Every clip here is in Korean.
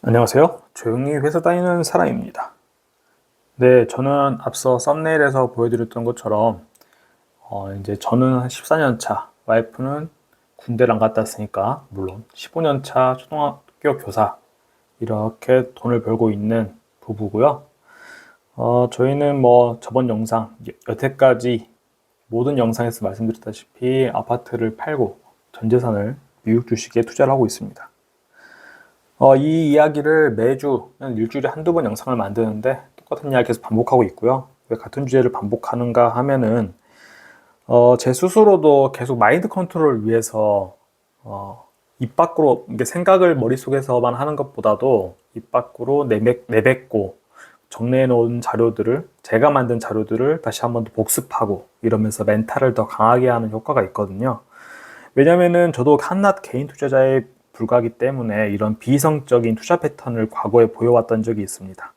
안녕하세요. 조용히 회사 다니는 사람입니다. 네, 저는 앞서 썸네일에서 보여드렸던 것처럼 이제 저는 한 14년 차, 와이프는 군대를 안 갔다 왔으니까 물론 15년 차 초등학교 교사 이렇게 돈을 벌고 있는 부부고요. 저희는 뭐 저번 영상, 여태까지 모든 영상에서 말씀드렸다시피 아파트를 팔고 전 재산을 미국 주식에 투자를 하고 있습니다. 이 이야기를 매주 일주일에 한두 번 영상을 만드는데 똑같은 이야기 계속 반복하고 있고요. 왜 같은 주제를 반복하는가 하면은 제 스스로도 계속 마인드 컨트롤을 위해서 입 밖으로 이게 생각을 머릿속에서만 하는 것보다도 입 밖으로 내뱉고 정리해 놓은 자료들을 제가 만든 자료들을 다시 한번 더 복습하고 이러면서 멘탈을 더 강하게 하는 효과가 있거든요. 왜냐면은 저도 한낱 개인 투자자에 불과하기 때문에 이런 비이성적인 투자 패턴을 과거에 보여왔던 적이 있습니다.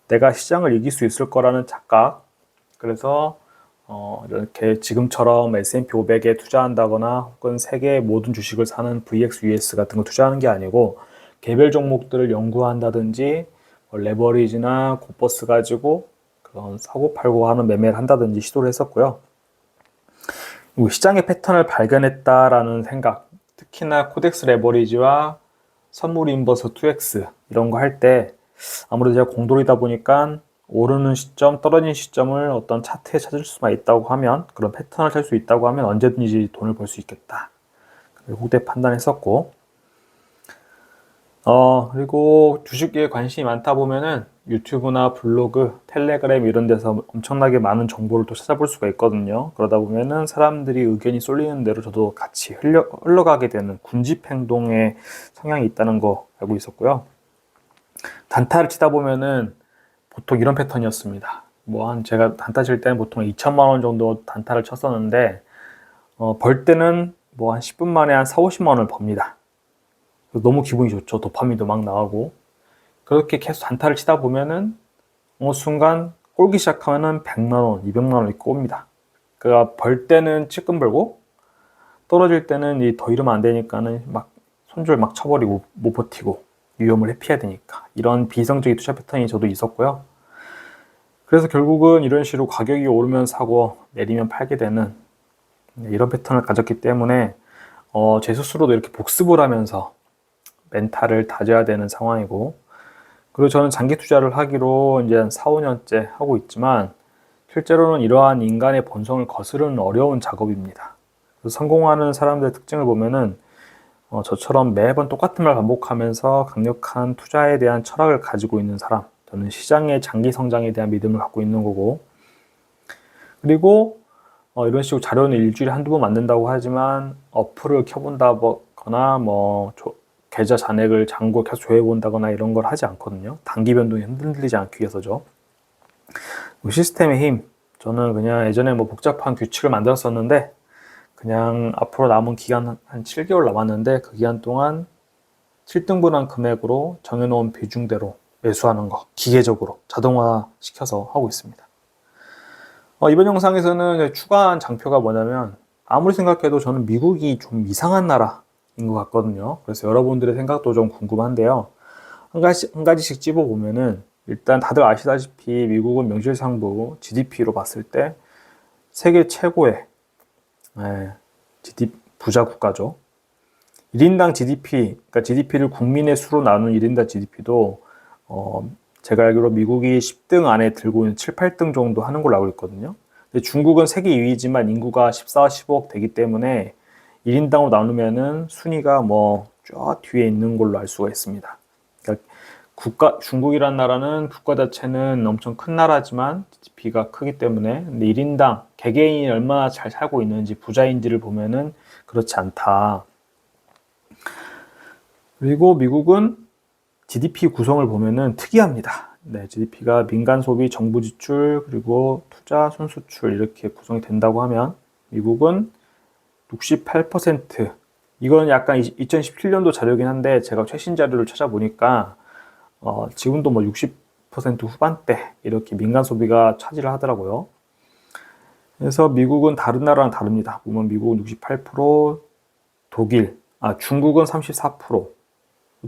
내가 시장을 이길 수 있을 거라는 착각. 그래서 이렇게 지금처럼 S&P 500에 투자한다거나 혹은 세계의 모든 주식을 사는 VXUS 같은 거 투자하는 게 아니고 개별 종목들을 연구한다든지 레버리지나 고버스 가지고 그런 사고 팔고 하는 매매를 한다든지 시도를 했었고요. 시장의 패턴을 발견했다라는 생각, 특히나 코덱스 레버리지와 선물 인버스 2X 이런 거 할 때 아무래도 제가 공돌이다 보니까 오르는 시점, 떨어지는 시점을 어떤 차트에 찾을 수만 있다고 하면, 그런 패턴을 찾을 수 있다고 하면 언제든지 돈을 벌 수 있겠다. 그때 판단했었고, 그리고 주식에 관심이 많다 보면은 유튜브나 블로그, 텔레그램 이런 데서 엄청나게 많은 정보를 또 찾아볼 수가 있거든요. 그러다 보면은 사람들이 의견이 쏠리는 대로 저도 같이 흘러가게 되는 군집 행동의 성향이 있다는 거 알고 있었고요. 단타를 치다 보면은 보통 이런 패턴이었습니다. 제가 단타 칠 때는 보통 2천만 원 정도 단타를 쳤었는데, 벌 때는 한 10분 만에 한 4, 50만 원을 법니다. 너무 기분이 좋죠. 도파민도 막 나가고. 그렇게 계속 단타를 치다 보면은 어느 순간 꼴기 시작하면은 100만 원, 200만 원 이렇게 옵니다. 그러니까 벌 때는 찔끔 벌고 떨어질 때는 더 이러면 안 되니까는 막 손절 막 쳐버리고 못 버티고 위험을 회피해야 되니까 이런 비이성적인 투자 패턴이 저도 있었고요. 그래서 결국은 이런 식으로 가격이 오르면 사고 내리면 팔게 되는 이런 패턴을 가졌기 때문에 제 스스로도 이렇게 복습을 하면서 멘탈을 다져야 되는 상황이고, 그리고 저는 장기 투자를 하기로 이제 한 4, 5년째 하고 있지만 실제로는 이러한 인간의 본성을 거스르는 어려운 작업입니다. 성공하는 사람들의 특징을 보면은 저처럼 매번 똑같은 말 반복하면서 강력한 투자에 대한 철학을 가지고 있는 사람, 저는 시장의 장기 성장에 대한 믿음을 갖고 있는 거고, 그리고 이런 식으로 자료는 일주일에 한두 번 만든다고 하지만 어플을 켜본다거나 계좌 잔액을 잔고 계속 조회해본다거나 이런 걸 하지 않거든요. 단기 변동이 흔들리지 않기 위해서죠. 시스템의 힘, 저는 그냥 예전에 복잡한 규칙을 만들었었는데 그냥 앞으로 남은 기간 한 7개월 남았는데 그 기간 동안 7등분한 금액으로 정해놓은 비중대로 매수하는 거 기계적으로 자동화 시켜서 하고 있습니다. 이번 영상에서는 추가한 장표가 뭐냐면, 아무리 생각해도 저는 미국이 좀 이상한 나라인 것 같거든요. 그래서 여러분들의 생각도 좀 궁금한데요. 한 가지씩 찝어보면은, 일단 다들 아시다시피 미국은 명실상부 GDP로 봤을 때 세계 최고의 부자 국가죠. 1인당 GDP, 그러니까 GDP를 국민의 수로 나눈 1인당 GDP도 제가 알기로 미국이 10등 안에 들고 있는 7, 8등 정도 하는 걸로 알고 있거든요. 근데 중국은 세계 2위지만 인구가 14, 15억 되기 때문에 1인당으로 나누면은 순위가 쫙 뒤에 있는 걸로 알 수가 있습니다. 그러니까 중국이란 나라는 국가 자체는 엄청 큰 나라지만 GDP가 크기 때문에, 근데 1인당 개개인이 얼마나 잘 살고 있는지 부자인지를 보면은 그렇지 않다. 그리고 미국은 GDP 구성을 보면은 특이합니다. GDP가 민간 소비, 정부 지출, 그리고 투자, 순수출 이렇게 구성이 된다고 하면 미국은 68%, 이건 약간 2017년도 자료긴 한데 제가 최신 자료를 찾아보니까 지금도 60% 후반대 이렇게 민간 소비가 차지를 하더라고요. 그래서 미국은 다른 나라랑 다릅니다. 보면 미국은 68%, 중국은 34%,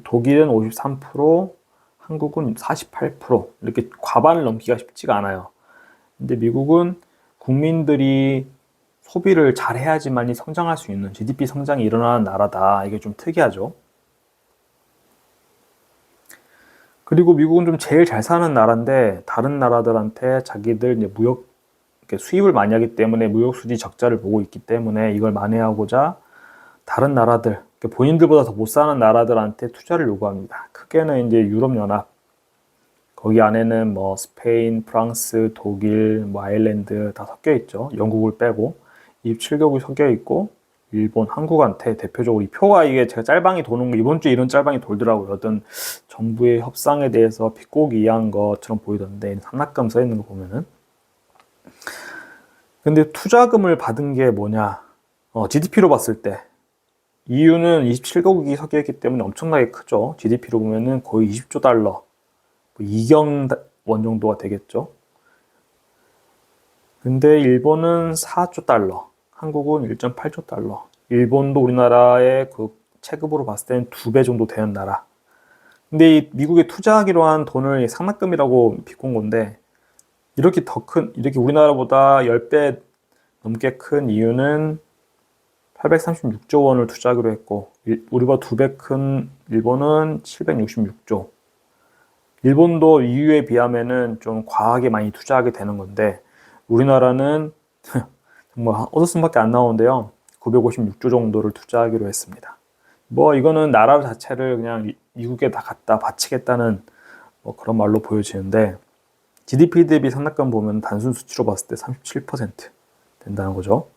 독일은 53%, 한국은 48%, 이렇게 과반을 넘기가 쉽지가 않아요. 근데 미국은 국민들이 소비를 잘 해야지만이 성장할 수 있는 GDP 성장이 일어나는 나라다. 이게 좀 특이하죠. 그리고 미국은 좀 제일 잘 사는 나라인데 다른 나라들한테 자기들 이제 무역 수입을 많이 하기 때문에 무역 수지 적자를 보고 있기 때문에 이걸 만회하고자 다른 나라들, 본인들보다 더 못 사는 나라들한테 투자를 요구합니다. 크게는 이제 유럽연합, 거기 안에는 뭐 스페인, 프랑스, 독일, 뭐 아일랜드 다 섞여 있죠. 영국을 빼고 27개국이 섞여 있고 일본, 한국한테 대표적으로 이 표가 이게 제가 짤방이 도는 거 이번 주에 이런 짤방이 돌더라고요. 어떤 정부의 협상에 대해서 비꼬기 위한 것처럼 보이던데 산낙금 써 있는 거 보면은. 근데 투자금을 받은 게 뭐냐? GDP로 봤을 때 EU는 27개국이 섞여 있기 때문에 엄청나게 크죠. GDP로 보면은 거의 20조 달러, 2경 원 정도가 되겠죠. 근데 일본은 4조 달러, 한국은 1.8조 달러. 일본도 우리나라의 그 체급으로 봤을 때는 2배 정도 되는 나라. 근데 이 미국에 투자하기로 한 돈을 상납금이라고 비꼰 건데, 이렇게 우리나라보다 10배 넘게 큰 이유는 836조 원을 투자하기로 했고, 우리보다 2배 큰 일본은 766조. 일본도 EU에 비하면은 좀 과하게 많이 투자하게 되는 건데, 우리나라는 정말 얻었음밖에 안 나오는데요. 956조 정도를 투자하기로 했습니다. 뭐 이거는 나라 자체를 그냥 미국에 다 갖다 바치겠다는 뭐 그런 말로 보여지는데 GDP 대비 상납금 보면 단순 수치로 봤을 때 37% 된다는 거죠.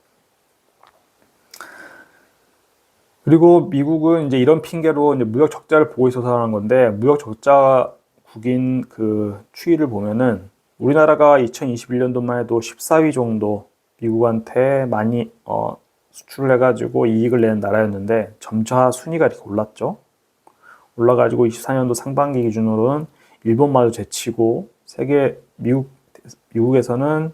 그리고 미국은 이제 이런 핑계로 이제 무역 적자를 보고 있어서 하는 건데 무역 적자국인 그 추이를 보면은 우리나라가 2021년도만 해도 14위 정도 미국한테 많이 수출을 해가지고 이익을 내는 나라였는데 점차 순위가 이렇게 올랐죠. 올라가지고 24년도 상반기 기준으로는 일본마저 제치고 미국에서는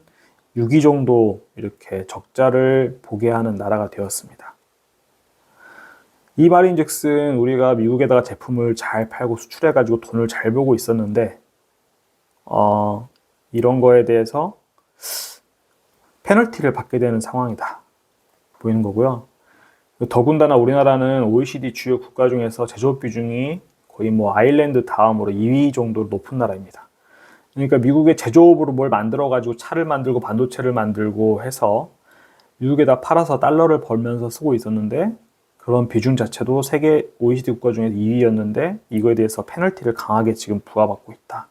6위 정도 이렇게 적자를 보게 하는 나라가 되었습니다. 이 말인즉슨 우리가 미국에다가 제품을 잘 팔고 수출해가지고 돈을 잘 벌고 있었는데 이런 거에 대해서 페널티를 받게 되는 상황이다 보이는 거고요. 더군다나 우리나라는 OECD 주요 국가 중에서 제조업 비중이 거의 뭐 아일랜드 다음으로 2위 정도로 높은 나라입니다. 그러니까 미국의 제조업으로 뭘 만들어 가지고 차를 만들고 반도체를 만들고 해서 미국에다 팔아서 달러를 벌면서 쓰고 있었는데 그런 비중 자체도 세계 OECD 국가 중에서 2위였는데 이거에 대해서 페널티를 강하게 지금 부과받고 있다.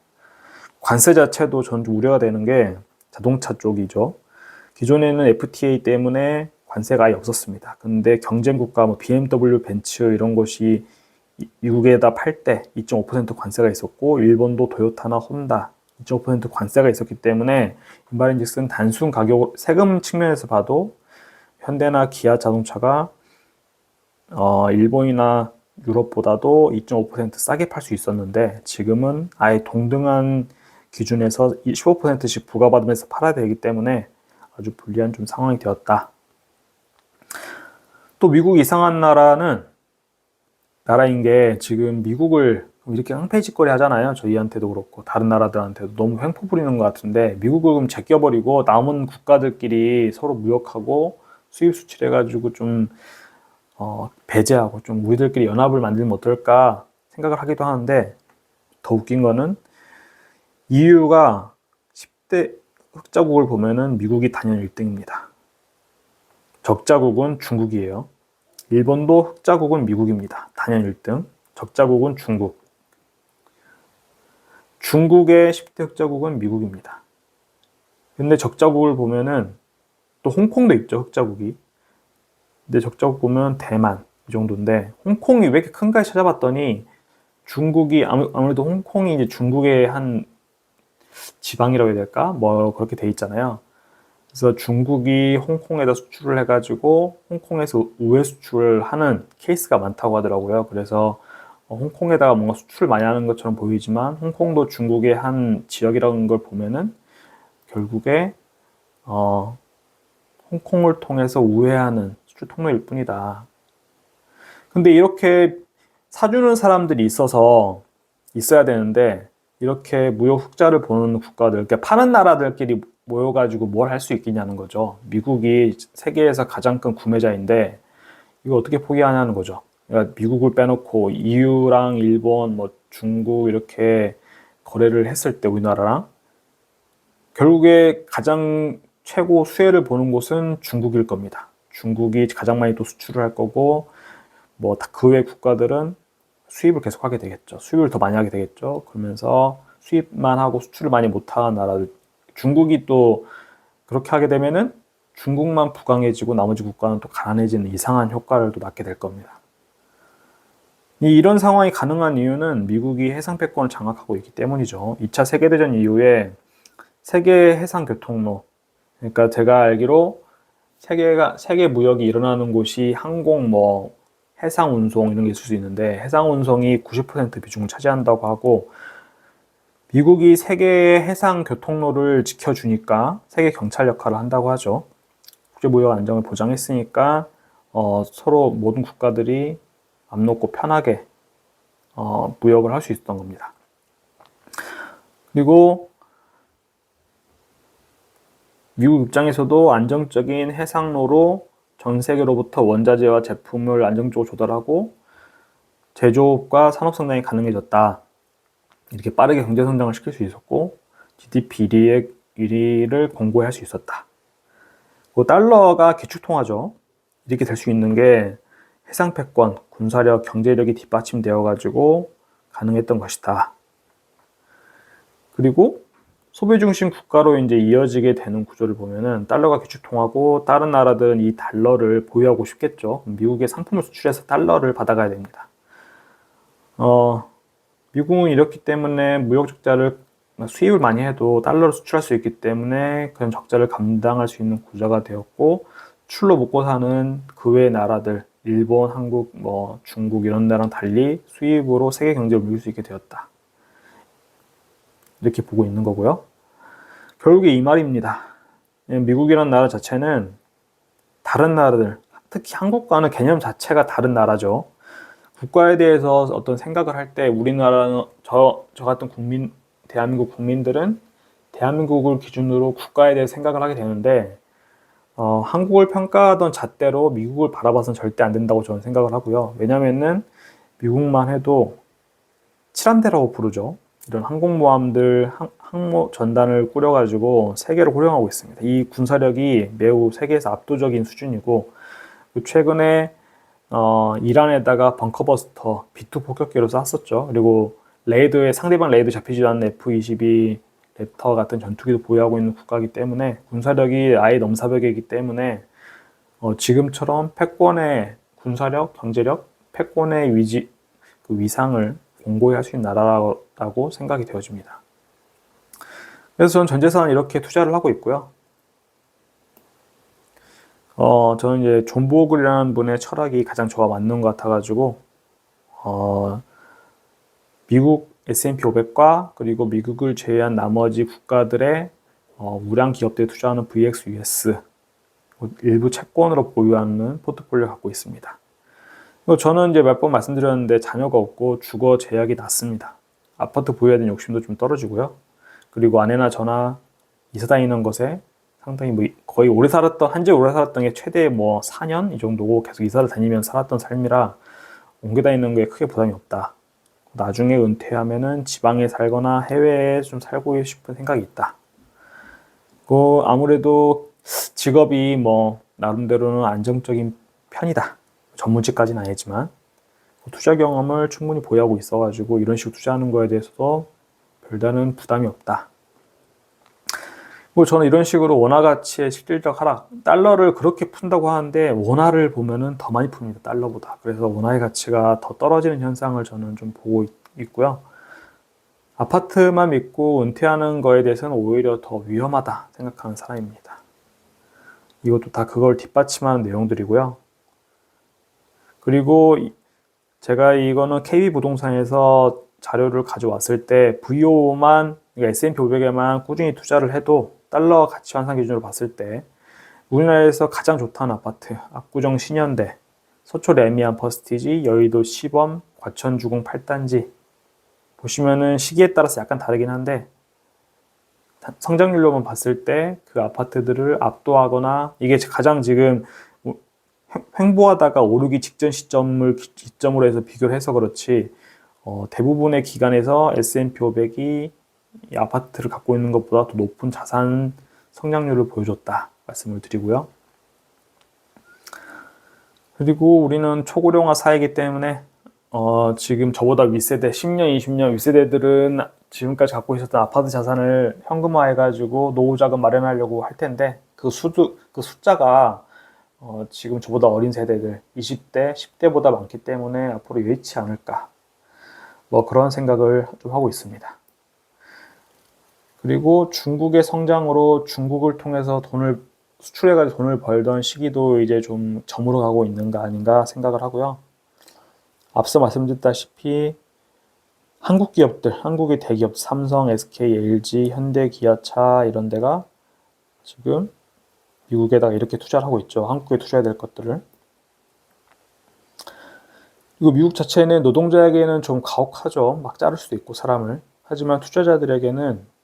관세 자체도 전 우려가 되는 게 자동차 쪽이죠. 기존에는 FTA 때문에 관세가 아예 없었습니다. 근데 경쟁 국가 뭐 BMW, 벤츠 이런 것이 미국에다 팔 때 2.5% 관세가 있었고 일본도 토요타나 혼다 2.5% 관세가 있었기 때문에 이 말인즉슨 단순 가격 세금 측면에서 봐도 현대나 기아 자동차가 일본이나 유럽보다도 2.5% 싸게 팔 수 있었는데 지금은 아예 동등한 기준에서 15%씩 부과받으면서 팔아야 되기 때문에 아주 불리한 좀 상황이 되었다. 또 미국 이상한 나라인 게 지금 미국을 이렇게 깡패짓거리 하잖아요. 저희한테도 그렇고 다른 나라들한테도 너무 횡포 부리는 것 같은데 미국을 그럼 제껴버리고 남은 국가들끼리 서로 무역하고 수입 수출해가지고 좀 배제하고 좀 우리들끼리 연합을 만들면 어떨까 생각을 하기도 하는데 더 웃긴 거는 EU가 10대 흑자국을 보면은 미국이 단연 1등입니다. 적자국은 중국이에요. 일본도 흑자국은 미국입니다. 단연 1등. 적자국은 중국. 중국의 10대 흑자국은 미국입니다. 근데 적자국을 보면은 또 홍콩도 있죠, 흑자국이. 근데 적자국 보면 대만 이 정도인데 홍콩이 왜 이렇게 큰가 찾아봤더니 중국이 아무래도 홍콩이 이제 중국의 한 지방이라고 해야 될까? 뭐 그렇게 돼 있잖아요. 그래서 중국이 홍콩에다 수출을 해가지고 홍콩에서 우회 수출을 하는 케이스가 많다고 하더라고요. 그래서 홍콩에다가 뭔가 수출을 많이 하는 것처럼 보이지만 홍콩도 중국의 한 지역이라는 걸 보면은 결국에 홍콩을 통해서 우회하는 수출 통로일 뿐이다. 근데 이렇게 사주는 사람들이 있어야 되는데 이렇게 무역 흑자를 보는 국가들, 그러니까 파는 나라들끼리 모여가지고 뭘 할 수 있겠냐는 거죠. 미국이 세계에서 가장 큰 구매자인데 이거 어떻게 포기하냐는 거죠. 그러니까 미국을 빼놓고 EU랑 일본, 뭐 중국 이렇게 거래를 했을 때 우리나라랑 결국에 가장 최고 수혜를 보는 곳은 중국일 겁니다. 중국이 가장 많이 또 수출을 할 거고 뭐 그 외 국가들은 수입을 계속 하게 되겠죠. 수입을 더 많이 하게 되겠죠. 그러면서 수입만 하고 수출을 많이 못하는 나라들, 중국이 또 그렇게 하게 되면은 중국만 부강해지고 나머지 국가는 또 가난해지는 이상한 효과를 또 낳게 될 겁니다. 이런 상황이 가능한 이유는 미국이 해상 패권을 장악하고 있기 때문이죠. 2차 세계대전 이후에 세계 해상 교통로, 그러니까 제가 알기로 세계 무역이 일어나는 곳이 항공, 뭐 해상 운송 이런 게 있을 수 있는데 해상 운송이 90% 비중을 차지한다고 하고 미국이 세계 해상 교통로를 지켜주니까 세계 경찰 역할을 한다고 하죠. 국제 무역 안정을 보장했으니까 서로 모든 국가들이 맘 놓고 편하게 무역을 할 수 있었던 겁니다. 그리고 미국 입장에서도 안정적인 해상로로 전 세계로부터 원자재와 제품을 안정적으로 조달하고 제조업과 산업 성장이 가능해졌다. 이렇게 빠르게 경제 성장을 시킬 수 있었고 GDP 1위를 공고할 수 있었다. 그 달러가 기축통화죠. 이렇게 될 수 있는 게 해상 패권, 군사력, 경제력이 뒷받침되어 가지고 가능했던 것이다. 그리고 소비 중심 국가로 이제 이어지게 되는 구조를 보면은 달러가 기축통화고 다른 나라들은 이 달러를 보유하고 싶겠죠. 미국의 상품을 수출해서 달러를 받아가야 됩니다. 미국은 이렇기 때문에 무역 적자를 수입을 많이 해도 달러로 수출할 수 있기 때문에 그런 적자를 감당할 수 있는 구조가 되었고 출로 먹고 사는 그 외 나라들 일본, 한국, 뭐 중국 이런 데랑 달리 수입으로 세계 경제를 밀 수 있게 되었다. 이렇게 보고 있는 거고요. 결국에 이 말입니다. 미국이라는 나라 자체는 다른 나라들, 특히 한국과는 개념 자체가 다른 나라죠. 국가에 대해서 어떤 생각을 할 때 우리나라는 저 같은 대한민국 국민들은 대한민국을 기준으로 국가에 대해 생각을 하게 되는데 한국을 평가하던 잣대로 미국을 바라봐서는 절대 안 된다고 저는 생각을 하고요. 왜냐면은 미국만 해도 칠함대라고 부르죠. 이런 항공모함들, 항모 전단을 꾸려가지고 세계를 호령하고 있습니다. 이 군사력이 매우 세계에서 압도적인 수준이고 최근에 이란에다가 벙커버스터, B2 폭격기로 쐈었죠. 그리고 상대방 레이드 잡히지 않는 F-22 랩터 같은 전투기도 보유하고 있는 국가이기 때문에 군사력이 아예 넘사벽이기 때문에 지금처럼 패권의 군사력, 경제력, 패권의 그 위상을 공고히 할 수 있는 나라라고 생각이 되어집니다. 그래서 저는 전 재산을 이렇게 투자를 하고 있고요. 저는 이제 존 보글이라는 분의 철학이 가장 저와 맞는 것 같아가지고 미국 S&P 500과 그리고 미국을 제외한 나머지 국가들의 우량 기업들에 투자하는 VXUS 일부 채권으로 보유하는 포트폴리오 갖고 있습니다. 저는 이제 몇 번 말씀드렸는데 자녀가 없고 주거 제약이 낮습니다. 아파트 보유에 대한 욕심도 좀 떨어지고요. 그리고 아내나 저나 이사 다니는 것에 상당히 거의 한지 오래 살았던 게 최대 4년 이 정도고 계속 이사를 다니면서 살았던 삶이라 옮겨 다니는 게 크게 부담이 없다. 나중에 은퇴하면은 지방에 살거나 해외에 좀 살고 싶은 생각이 있다. 아무래도 직업이 나름대로는 안정적인 편이다. 전문직까지는 아니지만 투자 경험을 충분히 보유하고 있어가지고 이런 식으로 투자하는 거에 대해서도 별다른 부담이 없다. 저는 이런 식으로 원화 가치의 실질적 하락, 달러를 그렇게 푼다고 하는데 원화를 보면은 더 많이 풉니다. 달러보다. 그래서 원화의 가치가 더 떨어지는 현상을 저는 좀 보고 있고요. 아파트만 믿고 은퇴하는 거에 대해서는 오히려 더 위험하다 생각하는 사람입니다. 이것도 다 그걸 뒷받침하는 내용들이고요. 그리고 제가 이거는 KB부동산에서 자료를 가져왔을 때 VO만 그러니까 S&P 500에만 꾸준히 투자를 해도 달러 가치 환산 기준으로 봤을 때 우리나라에서 가장 좋다는 아파트 압구정 신현대 서초 레미안 퍼스티지, 여의도 시범, 과천주공 8단지. 보시면은 시기에 따라서 약간 다르긴 한데 성장률로만 봤을 때 그 아파트들을 압도하거나, 이게 가장 지금 횡보하다가 오르기 직전 시점을 기점으로 해서 비교를 해서 그렇지, 대부분의 기관에서 S&P 500이 이 아파트를 갖고 있는 것보다 더 높은 자산 성장률을 보여줬다 말씀을 드리고요. 그리고 우리는 초고령화 사회이기 때문에 지금 저보다 윗세대, 10년, 20년 윗세대들은 지금까지 갖고 있었던 아파트 자산을 현금화해가지고 노후자금 마련하려고 할 텐데, 그 숫자가 지금 저보다 어린 세대들, 20대, 10대보다 많기 때문에 앞으로 여의치 않을까, 뭐 그런 생각을 좀 하고 있습니다. 그리고 중국의 성장으로 중국을 통해서 수출해가지고 돈을 벌던 시기도 이제 좀 저물어 가고 있는 거 아닌가 생각을 하고요. 앞서 말씀드렸다시피 한국 기업들, 한국의 대기업, 삼성, SK, LG, 현대, 기아차 이런 데가 지금 미국에다가 이렇게 투자를 하고 있죠. 한국에 투자해야 될 것들을. 그리고 미국 자체는 노동자에게는 좀 가혹하죠. 막 자를 수도 있고 사람을. 하지만 투자자들에게는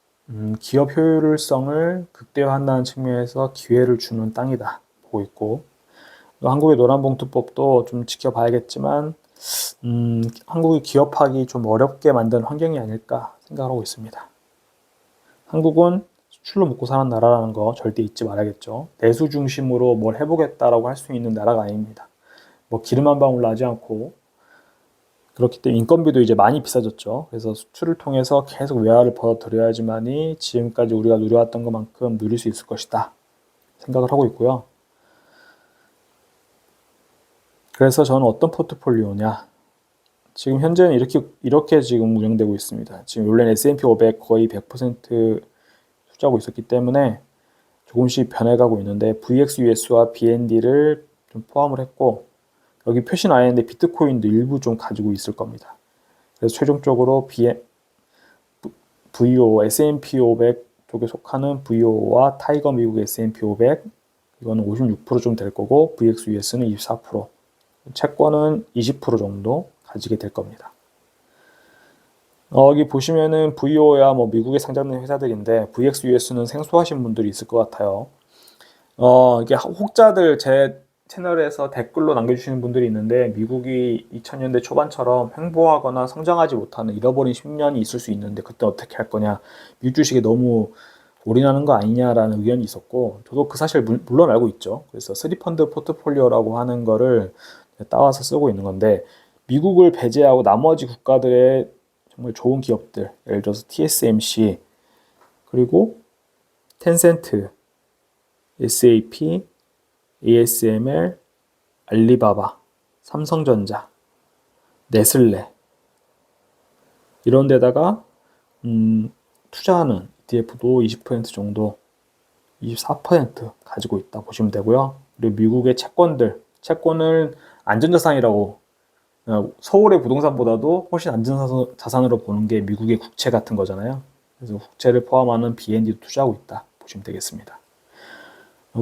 기업 효율성을 극대화한다는 측면에서 기회를 주는 땅이다 보고 있고, 한국의 노란봉투법도 좀 지켜봐야겠지만 한국이 기업하기 좀 어렵게 만든 환경이 아닐까 생각하고 있습니다. 한국은 수출로 먹고 사는 나라라는 거 절대 잊지 말아야겠죠. 내수 중심으로 뭘 해보겠다라고 할 수 있는 나라가 아닙니다. 뭐 기름 한 방울 나지 않고, 그렇기 때문에 인건비도 이제 많이 비싸졌죠. 그래서 수출을 통해서 계속 외화를 벌어들여야지만이 지금까지 우리가 누려왔던 것만큼 누릴 수 있을 것이다 생각을 하고 있고요. 그래서 저는 어떤 포트폴리오냐, 지금 현재는 이렇게 지금 운영되고 있습니다. 지금 원래는 S&P 500 거의 100% 투자하고 있었기 때문에 조금씩 변해가고 있는데, VXUS와 BND를 좀 포함을 했고, 여기 표시는 안 했는데 비트코인도 일부 좀 가지고 있을 겁니다. 그래서 최종적으로 VO, S&P 500 쪽에 속하는 VO와 타이거 미국 S&P 500, 이거는 56%좀 될 거고, VXUS는 24%, 채권은 20% 정도 가지게 될 겁니다. 여기 보시면은 VO야 뭐 미국에 상장된 회사들인데, VXUS는 생소하신 분들이 있을 것 같아요. 이게 혹자들 제 채널에서 댓글로 남겨주시는 분들이 있는데, 미국이 2000년대 초반처럼 횡보하거나 성장하지 못하는 잃어버린 10년이 있을 수 있는데 그때 어떻게 할 거냐, 미국 주식에 너무 올인하는 거 아니냐라는 의견이 있었고, 저도 그 사실 물론 알고 있죠. 그래서 3펀드 포트폴리오라고 하는 거를 따와서 쓰고 있는 건데, 미국을 배제하고 나머지 국가들의 정말 좋은 기업들, 예를 들어서 TSMC, 그리고 텐센트, SAP, ASML, 알리바바, 삼성전자, 네슬레 이런 데다가 투자하는 ETF도 20% 정도, 24% 가지고 있다 보시면 되고요. 그리고 미국의 채권을 안전자산이라고, 서울의 부동산보다도 훨씬 안전자산으로 보는 게 미국의 국채 같은 거잖아요. 그래서 국채를 포함하는 BND도 투자하고 있다 보시면 되겠습니다.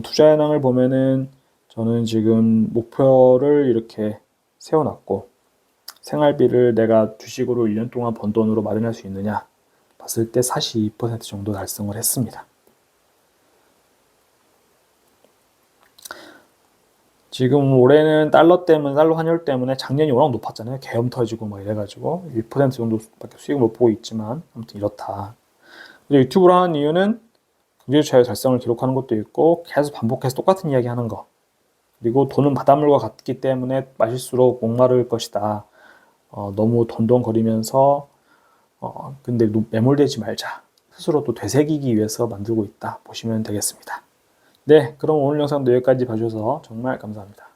투자 현황을 보면은 저는 지금 목표를 이렇게 세워놨고, 생활비를 내가 주식으로 1년 동안 번 돈으로 마련할 수 있느냐 봤을 때 42% 정도 달성을 했습니다. 지금 올해는 달러 환율 때문에 작년이 워낙 높았잖아요. 계엄 터지고 막 이래가지고 1% 정도밖에 수익을 못 보고 있지만, 아무튼 이렇다. 유튜브를 하는 이유는 경제 자유 달성을 기록하는 것도 있고, 계속 반복해서 똑같은 이야기 하는 거, 그리고 돈은 바닷물과 같기 때문에 마실수록 목마를 것이다. 너무 돈돈거리면서 근데 매몰되지 말자, 스스로 또 되새기기 위해서 만들고 있다 보시면 되겠습니다. 네, 그럼 오늘 영상도 여기까지 봐주셔서 정말 감사합니다.